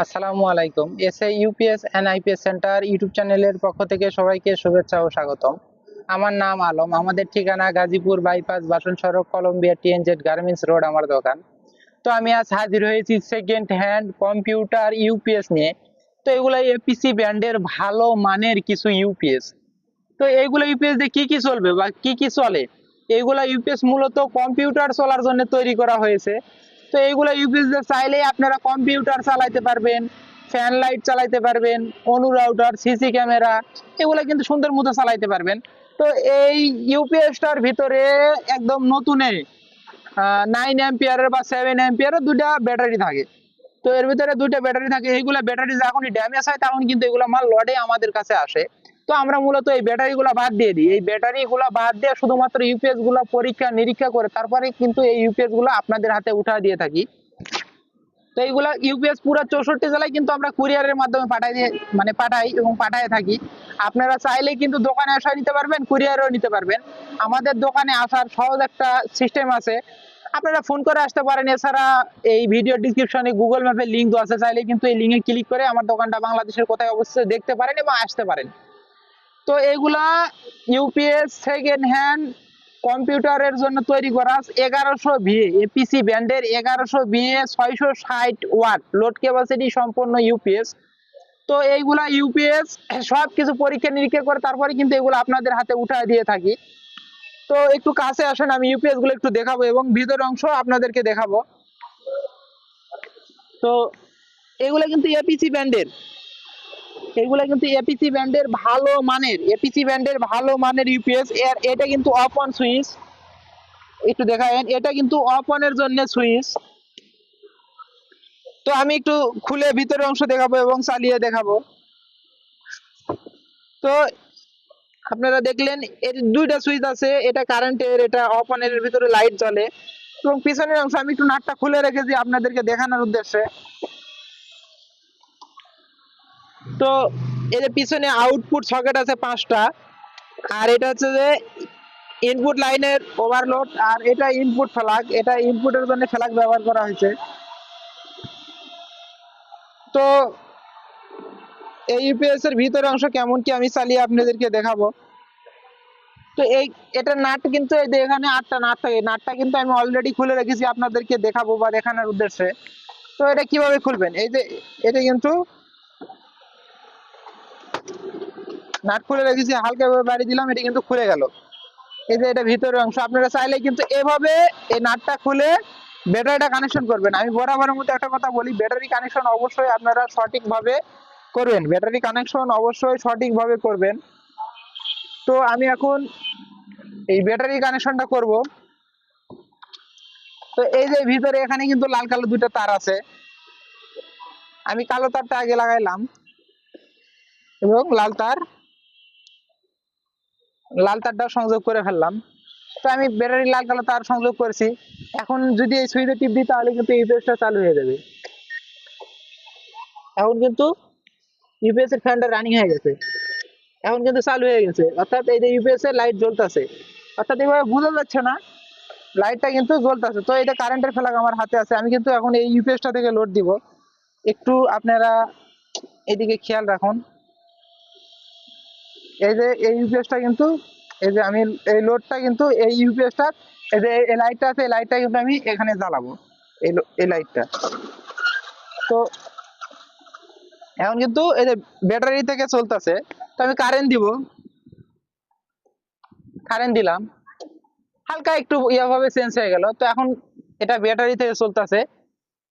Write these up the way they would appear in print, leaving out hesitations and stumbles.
আসসালামু আলাইকুম। SA UPS and IPS centre YouTube চ্যানেলের পক্ষ থেকে সবাইকে শুভেচ্ছা ও স্বাগতম। আমার নাম আলম। আমাদের ঠিকানা গাজীপুর বাইপাস বাসন সড়ক কলম্বিয়া টিএনজেড গার্মেন্টস রোড আমার দোকান। তো আমি আজ হাজির হয়েছি সেকেন্ড হ্যান্ড কম্পিউটার ইউপিএস নিয়ে। তো এগুলো এপিসি ব্র্যান্ডের ভালো মানের কিছু ইউপিএস। তো এইগুলো ইউপিএস দিয়ে কি কি চলবে বা কি কি চলে, এইগুলা ইউপিএস মূলত কম্পিউটার চলার জন্য তৈরি করা হয়েছে। তো এইগুলা ইউপিএস দিয়ে চাইলেই আপনারা কম্পিউটার চালাতে পারবেন, ফ্যান লাইট চালাতে পারবেন, অনু রাউটার, সিসি ক্যামেরা, এগুলা কিন্তু সুন্দর মতো চালাতে পারবেন। তো এই ইউপিএসটার ভিতরে একদম নতুনে 9 অ্যাম্পিয়ারের বা 7 অ্যাম্পিয়ারের দুইটা ব্যাটারি থাকে। তো এর ভিতরে দুইটা ব্যাটারি থাকে, এইগুলা ব্যাটারি যখনই ড্যামেজ হয় তখন কিন্তু এগুলা মাল লডে আমাদের কাছে আসে। তো আমরা মূলত এই ব্যাটারি গুলা বাদ দিয়ে দিই, এই ব্যাটারি গুলা বাদ দিয়ে শুধুমাত্র ইউপিএস গুলা পরীক্ষা নিরীক্ষা করে তারপরে কিন্তু এই ইউপিএস গুলা আপনাদের হাতে উঠা দিয়ে থাকি। তো এইগুলা ইউপিএস পুরো 64 জেলায় কিন্তু আমরা কুরিয়ারের মাধ্যমে পাঠাই এবং পাঠায় থাকি। আপনারা চাইলে কিন্তু দোকানে এসে নিতে পারবেন, কুরিয়ারেও নিতে পারবেন। আমাদের দোকানে আসার সহজ একটা সিস্টেম আছে, আপনারা ফোন করে আসতে পারেন। এছাড়া এই ভিডিও ডিসক্রিপশনে গুগল ম্যাপের লিংক দেওয়া আছে, চাইলে কিন্তু এই লিংকে ক্লিক করে আমার দোকানটা বাংলাদেশের কোথায় অবশ্যই দেখতে পারেন এবং আসতে পারেন। তো এইগুলা ইউপিএস সেকেন্ড হ্যান্ড কম্পিউটারের জন্য তৈরি করা 1100 ভিএ এপিসি ব্যান্ডের 1100 ভিএ 660 ওয়াট লোড ক্যাপাসিটি সম্পন্ন ইউপিএস। তো এইগুলা ইউপিএস সবকিছু পরীক্ষা নিরীক্ষা করে তারপরে কিন্তু এগুলো আপনাদের হাতে উঠায় দিয়ে থাকি। তো একটু কাছে আসেন, আমি ইউপিএস গুলো একটু দেখাবো এবং ভিতরের অংশ আপনাদেরকে দেখাবো। তো এগুলা কিন্তু এপিসি ব্যান্ডের, এগুলা কিন্তু এপিসি ব্যান্ডের ভালো মানের, এপিসি ব্যান্ডের ভালো মানের ইউপিএস। এর এটা কিন্তু অফ অন সুইচ, একটু দেখায়েন, এটা কিন্তু অফ অনের জন্য সুইচ। তো আমি একটু খুলে ভিতরের অংশ দেখাবো এবং চালিয়ে দেখাবো। তো আপনারা দেখলেন এর দুইটা সুইচ আছে, এটা কারেন্টের, এটা অফ অনের, ভিতরে লাইট জ্বলে। এবং পিছনের অংশ আমি একটু নাটটা খুলে রেখেছি আপনাদেরকে দেখানোর উদ্দেশ্যে। তো এর পিছনে আউটপুট সকেট আছে 5টা, আর এটা হচ্ছে যে ইনপুট লাইনের ওভারলোড, আর এটা ইনপুট ফ্ল্যাগ, এটা ইনপুটের জন্য ফ্ল্যাগ ব্যবহার করা হয়েছে। তো এই ইউপিএস এর ভিতরের অংশ কেমন কি আমি চালিয়ে আপনাদেরকে দেখাবো। তো এই এটা নাট কিন্তু এই যে এখানে 8টা নাট থাকে, নাটটা কিন্তু আমি অলরেডি খুলে রেখেছি আপনাদেরকে দেখাবো বা দেখানোর উদ্দেশ্যে। তো এটা কিভাবে খুলবেন, এই যে এটা কিন্তু নাট খুলে রেখেছি, হালকা ভাবে বাড়ি দিলাম, এটা কিন্তু খুলে গেল। এই যে এটা ভিতরের অংশ, আপনারা চাইলে কিন্তু এভাবে এই নাটটা খুলে ব্যাটারিটা কানেকশন করবেন। আমি বরাবরের মধ্যে একটা কথা বলি, ব্যাটারি কানেকশন অবশ্যই আপনারা সঠিকভাবে করবেন, ব্যাটারি কানেকশন অবশ্যই সঠিকভাবে করবেন। তো আমি এখন এই ব্যাটারি কানেকশনটা করব। তো এই যে ভিতরে এখানে কিন্তু লাল কালো দুটো তার আছে, আমি কালো তারটা আগে লাগাইলাম এবং লাল তারটা সংযোগ করে ফেললাম। তো আমি ব্যাটারি লাল কালো তার সংযোগ করেছি। এখন যদি এই সুইচে টিপ দিই তাহলে কিন্তু ইউপিএসটা চালু হয়ে যাবে। এখন কিন্তু ইউপিএস এর ফ্যানটা রানিং হয়ে গেছে, এখন কিন্তু চালু হয়ে গেছে, অর্থাৎ এই যে ইউপিএস এর লাইট জ্বলতেছে। অর্থাৎ এভাবে বোঝা যাচ্ছে না, লাইটটা কিন্তু জ্বলতেছে। তো এটা কারেন্টের ফ্ল্যাগ আমার হাতে আছে, আমি কিন্তু এখন এই ইউপিএসটা থেকে লোড দিব। একটু আপনারা এদিকে খেয়াল রাখুন। এই যে এই ইউপিএসটা কিন্তু, এই যে আমি এই লোডটা কিন্তু এই ইউপিএসটা, এই যে এই লাইটটা আছে, এই লাইটটা কিন্তু আমি এখানে জ্বালাবো, এই লাইটটা। তো এখন কিন্তু এই যে ব্যাটারি থেকে চলতেছে। তো আমি কারেন্ট দিব, কারেন্ট দিলাম, হালকা একটু ভাবে চেঞ্জ হয়ে গেল। তো এখন এটা ব্যাটারি থেকে চলতেছে।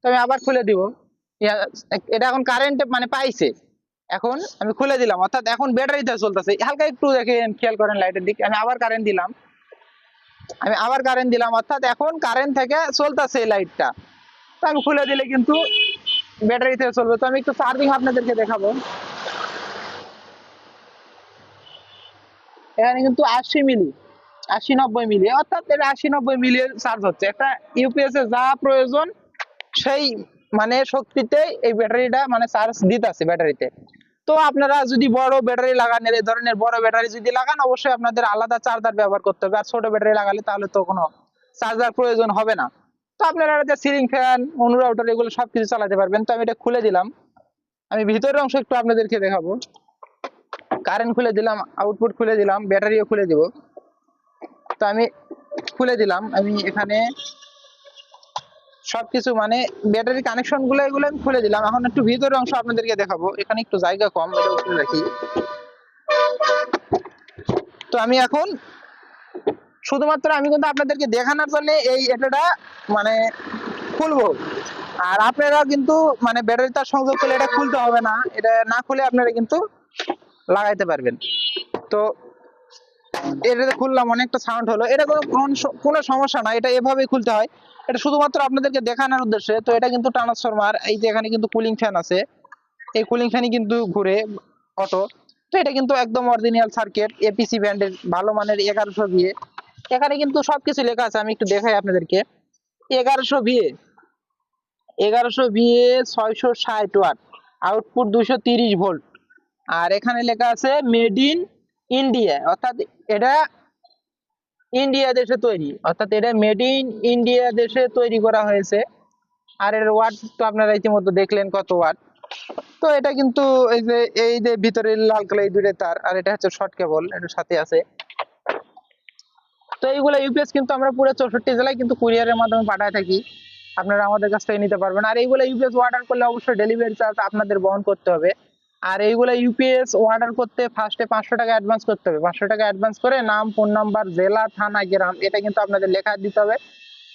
তো আমি আবার খুলে দিব, এটা এখন কারেন্ট মানে পাইছে। এখন আমি খুলে দিলাম, অর্থাৎ এখন ব্যাটারিতে চলতেছে। হালকা একটু দেখেন, খেয়াল করেন লাইটের দিকে, আমি আবার কারেন্ট দিলাম, অর্থাৎ এখন কারেন্ট থেকে চলতেছে এই লাইটটা। তো আমি খুলে দিলে কিন্তু ব্যাটারি থেকে চলবে। তো আমি একটু চার্জিং আপনাদেরকে দেখাবো। এখানে কিন্তু 80 মিলি, 80-90 মিলি, অর্থাৎ এটা 80-90 মিলি চার্জ হচ্ছে। একটা ইউপিএস এ যা প্রয়োজন সেই মানে শক্তিতে এই ব্যাটারিটা মানে চার্জ দিতেছে ব্যাটারিতে। তো আপনারা যদি বড় ব্যাটারি লাগান, এই ধরনের বড় ব্যাটারি যদি লাগান, অবশ্যই আপনাদের আলাদা চার্জার ব্যবহার করতে হবে। আর ছোট ব্যাটারি লাগালে তাহলে তো কোনো চার্জার প্রয়োজন হবে না। তো আপনারা যে সিলিং ফ্যান, অনু রাউটার, এগুলো সবকিছু চালাতে পারবেন। তো আমি এটা খুলে দিলাম, আমি ভিতরের অংশ একটু আপনাদেরকে দেখাবো। কারেন্ট খুলে দিলাম, আউটপুট খুলে দিলাম, ব্যাটারিও খুলে দিব। তো আমি খুলে দিলাম, আমি এখানে সবকিছু মানে ব্যাটারি কানেকশন গুলো এগুলো আমি খুলে দিলাম। এখন একটু ভিতরের অংশ আপনাদেরকে দেখাবো। এখানে একটু জায়গা কম, এটা খুলে রাখি। তো আমি এখন শুধুমাত্র আমি কিন্তু আপনাদেরকে দেখানোর জন্য এই এটাটা মানে খুলবো। আর আপনারা কিন্তু মানে ব্যাটারি তার সংযোগ করলে এটা খুলতে হবে না, এটা না খুলে আপনারা কিন্তু লাগাইতে পারবেন। তো এটা খুললাম, অনেকটা সাউন্ড হলো, এটা কোনো সমস্যা না, এটা এভাবেই খুলতে হয়। এটা শুধুমাত্র আপনাদেরকে দেখানোর উদ্দেশ্যে। তো এটা কিন্তু ট্রান্সফরমার, এই যে এখানে কিন্তু কুলিং ফ্যান আছে, এই কুলিং ফ্যানই কিন্তু ঘুরে অটো। তো এটা কিন্তু একদম অরিজিনাল সার্কিট, এপিসি ব্র্যান্ডের ভালো মানের 1100 ভিএ। এখানে কিন্তু সবকিছু লেখা আছে, আমি একটু দেখাই আপনাদেরকে। 1100 VA, 1100 VA, 660 watt, output 230 volt. আর এখানে লেখা আছে মেড ইন ইন্ডিয়া, অর্থাৎ এটা ইন্ডিয়া দেশে তৈরি, অর্থাৎ এটা মেড ইন ইন্ডিয়া দেশে তৈরি করা হয়েছে। আর এর ওয়াট তো আপনারা ইতিমধ্যে দেখলেন কত ওয়াট। তো এটা কিন্তু এই যে ভিতরে লাল কালার এই দুটো তার, আর এটা হচ্ছে শর্ট কেবল, এটার সাথে আছে। তো এইগুলো ইউপিএস কিন্তু আমরা পুরো 64 জেলায় কিন্তু কুরিয়ারের মাধ্যমে পাঠায় থাকি, আপনারা আমাদের কাছ থেকে নিতে পারবেন। আর এইগুলো ইউপিএস অর্ডার করলে অবশ্যই ডেলিভারি চার্জ আপনাদের বহন করতে হবে। আর এইগুলো ইউপিএস অর্ডার করতে ফার্স্টে 500 টাকা অ্যাডভান্স করতে হবে। 500 টাকা অ্যাডভান্স করে নাম, ফোন নাম্বার, জেলা, থানা, গ্রাম এটা কিন্তু আপনাদের লেখা দিতে হবে।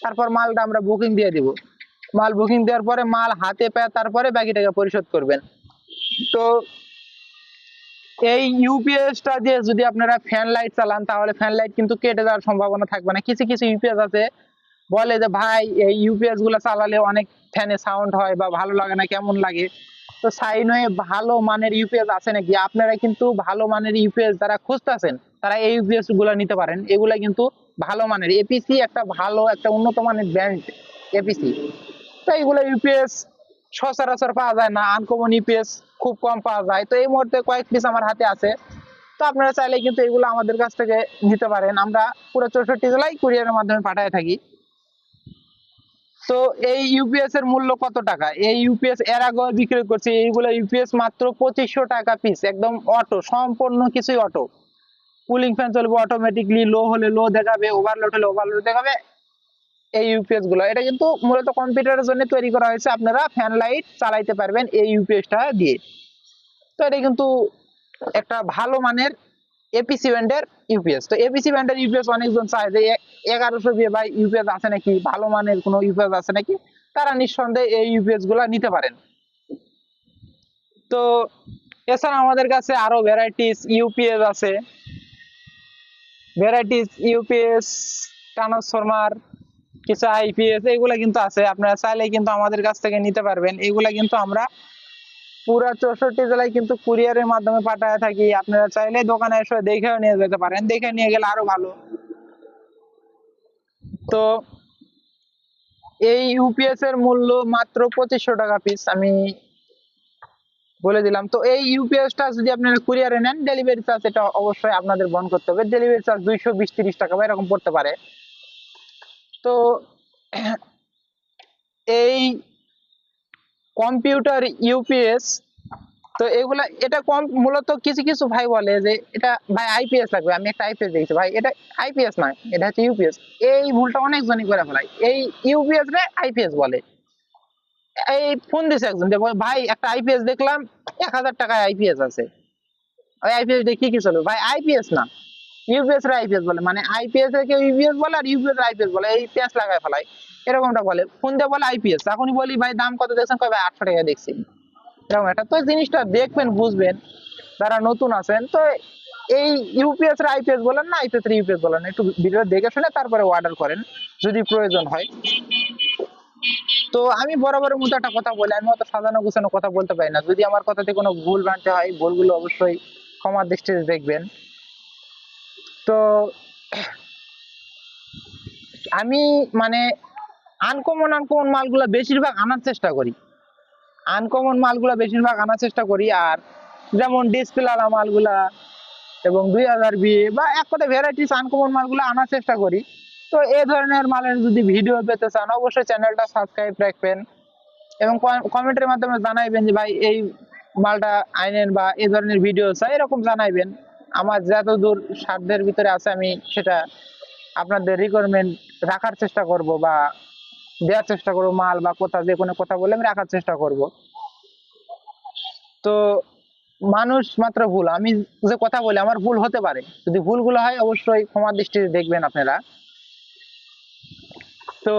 তারপর মালটা আমরা বুকিং দিয়ে দিব। মাল বুকিং দেওয়ার পরে মাল হাতে পেয়ে তারপরে বাকি টাকা পরিশোধ করবেন। তো এই ইউপিএসটা দিয়ে যদি আপনারা ফ্যান লাইট চালান তাহলে ফ্যান লাইট কিন্তু কেটে যাওয়ার সম্ভাবনা থাকবে না। কিছু কিছু ইউপিএস আছে বলে যে ভাই এই ইউপিএস গুলো চালালে অনেক ফ্যানে সাউন্ড হয় বা ভালো লাগে না, কেমন লাগে। তো সাইন হয়ে ভালো মানের ইউপিএস আছে নাকি, আপনারা কিন্তু ভালো মানের ইউপিএস যারা খুঁজতেছেন তারা এই ইউপিএস গুলো নিতে পারেন। এগুলা কিন্তু ভালো মানের, এপিসি একটা ভালো একটা উন্নত মানের ব্র্যান্ড এপিসি। তো এইগুলো ইউপিএস সচরাচর পাওয়া যায় না, আনকমন ইউপিএস খুব কম পাওয়া যায়। তো এই মুহূর্তে কয়েক পিস আমার হাতে আছে। তো আপনারা চাইলে কিন্তু এগুলো আমাদের কাছ থেকে নিতে পারেন, আমরা পুরো 64 জেলায় কুরিয়ারের মাধ্যমে পাঠিয়ে থাকি। তো এই ইউপিএস এর মূল্য কত টাকা? এই ইউপিএস এর আগে বিক্রি করছি, এইগুলো ইউপিএস মাত্র 2500 টাকা পিস, একদম অটো, সম্পূর্ণ কিছুই অটো। কুলিং ফ্যান চলবে অটোমেটিকলি, লো হলে লো দেখাবে, ওভারলোড হলে ওভারলোড দেখাবে। এই ইউপিএস গুলো এটা কিন্তু মূলত কম্পিউটারের জন্য তৈরি করা হয়েছে, আপনারা ফ্যান লাইট চালাইতে পারবেন এই ইউপিএসটা দিয়ে। তো এটা কিন্তু একটা ভালো মানের এপিসি ব্র্যান্ডের ইউপিএস। তো এপিসি ব্র্যান্ডের ইউপিএস অনেকজন চায় যে 1100 দিয়ে ভাই ইউপিএস আছে নাকি, ভালো মানের কোনো ইউপিএস আছে নাকি, তারা নিঃসন্দেহে এই ইউপিএস গুলা নিতে পারেন। তো এছাড়া আমাদের কাছে আরো ভ্যারাইটিস ইউপিএস আছে, ভ্যারাইটিস ইউপিএস, ট্রান্সফরমার, কিছু আইপিএস এগুলা কিন্তু আছে, আপনারা চাইলে কিন্তু আমাদের কাছ থেকে নিতে পারবেন। এগুলা কিন্তু আমরা পুরা 64 জেলায় কিন্তু কুরিয়ারের মাধ্যমে পাঠায় থাকি, আপনারা চাইলে দোকানে এসে দেখেও নিয়ে যেতে পারেন, দেখে নিয়ে গেলে আরো ভালো। তো এই ইউপিএস এর মূল্য মাত্র 2500 টাকা পিস, আমি বলে দিলাম। তো এই ইউপিএসটা যদি আপনারা কুরিয়ারে নেন, ডেলিভারি চার্জ এটা অবশ্যই আপনাদের বহন করতে হবে। ডেলিভারি চার্জ 220-30 টাকা বা এরকম পড়তে পারে। তো এই কম্পিউটার ইউপিএস, তো এগুলা এটা কম মূলত কিছু কিছু ভাই বলে যে এটা ভাই আইপিএস লাগবে, আমি একটা আইপিএস দেখছি ভাই, এটা আইপিএস নয়, এটা হচ্ছে ইউপিএস। এই ভুলটা অনেকজনই করে ফেলায়, এই ইউপিএস রে আইপিএস বলে। এই ফোন দিছে একজন যে ভাই একটা আইপিএস দেখলাম 1000 টাকায় আইপিএস আছে, ওই আইপিএস দিয়ে কি কি চলবে, ভাই আইপিএস না, ইউপিএস রে আইপিএস বলে, মানে আইপিএস রে কেউ ইউপিএস বলে আর ইউপিএস রে আইপিএস বলে, এই পেঁয়াজ লাগায় ফেলায় এরকমটা বলে। ফোন দিয়ে বলে আইপিএস, এখনই বলি ভাই দাম কত দেখছেন, কয় ভাই 800 টাকা দেখছি, এরকম একটা। তো জিনিসটা দেখবেন বুঝবেন যারা নতুন আছেন। তো এই ইউপিএস রে আইপিএস বলেন না, আইপিএস রে ইউপিএস বলেন, একটু ভিডিও দেখে শুনে তারপরে অর্ডার করেন যদি প্রয়োজন হয়। তো আমি বরাবরের মতো একটা কথা বলি, আমি অত সাজানো গুছানো কথা বলতে পারি না, যদি আমার কথাতে কোনো ভুল ভ্রান্তি হয় ভুলগুলো অবশ্যই ক্ষমার দৃষ্টিতে দেখবেন। তো আমি মানে আনকমন আনকমন মালগুলা বেশিরভাগ আনার চেষ্টা করি, আনকমন মালগুলা বেশিরভাগ আনার চেষ্টা করি। আর যেমন ডিসপ্লে মালগুলা এবং 2000 বিয়ে বা এক কথা ভ্যারাইটিস আনকমন মালগুলো আনার চেষ্টা করি। তো এই ধরনের মালের যদি ভিডিও পেতে চান অবশ্যই চ্যানেলটা সাবস্ক্রাইব রাখবেন এবং কমেন্টের মাধ্যমে জানাইবেন যে ভাই এই মালটা আইনেন বা এই ধরনের ভিডিও চাই এরকম জানাইবেন। আমার যতদূর সাধ্যের ভিতরে আছে আমি সেটা আপনাদের রিকোয়ারমেন্ট রাখার চেষ্টা করব বা দেওয়ার চেষ্টা করব, মাল বা কথা যে কোনো কথা বলে আমি রাখার চেষ্টা করব। তো মানুষ মাত্র ভুল, আমি যে কথা বলি আমার ভুল হতে পারে, যদি ভুলগুলো হয় অবশ্যই ক্ষমা দৃষ্টিতে দেখবেন আপনারা। তো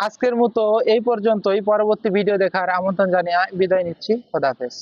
আজকের মতো এই পর্যন্তই, পরবর্তী ভিডিও দেখার আমন্ত্রণ জানিয়ে বিদায় নিচ্ছি। খোদা হাফেজ।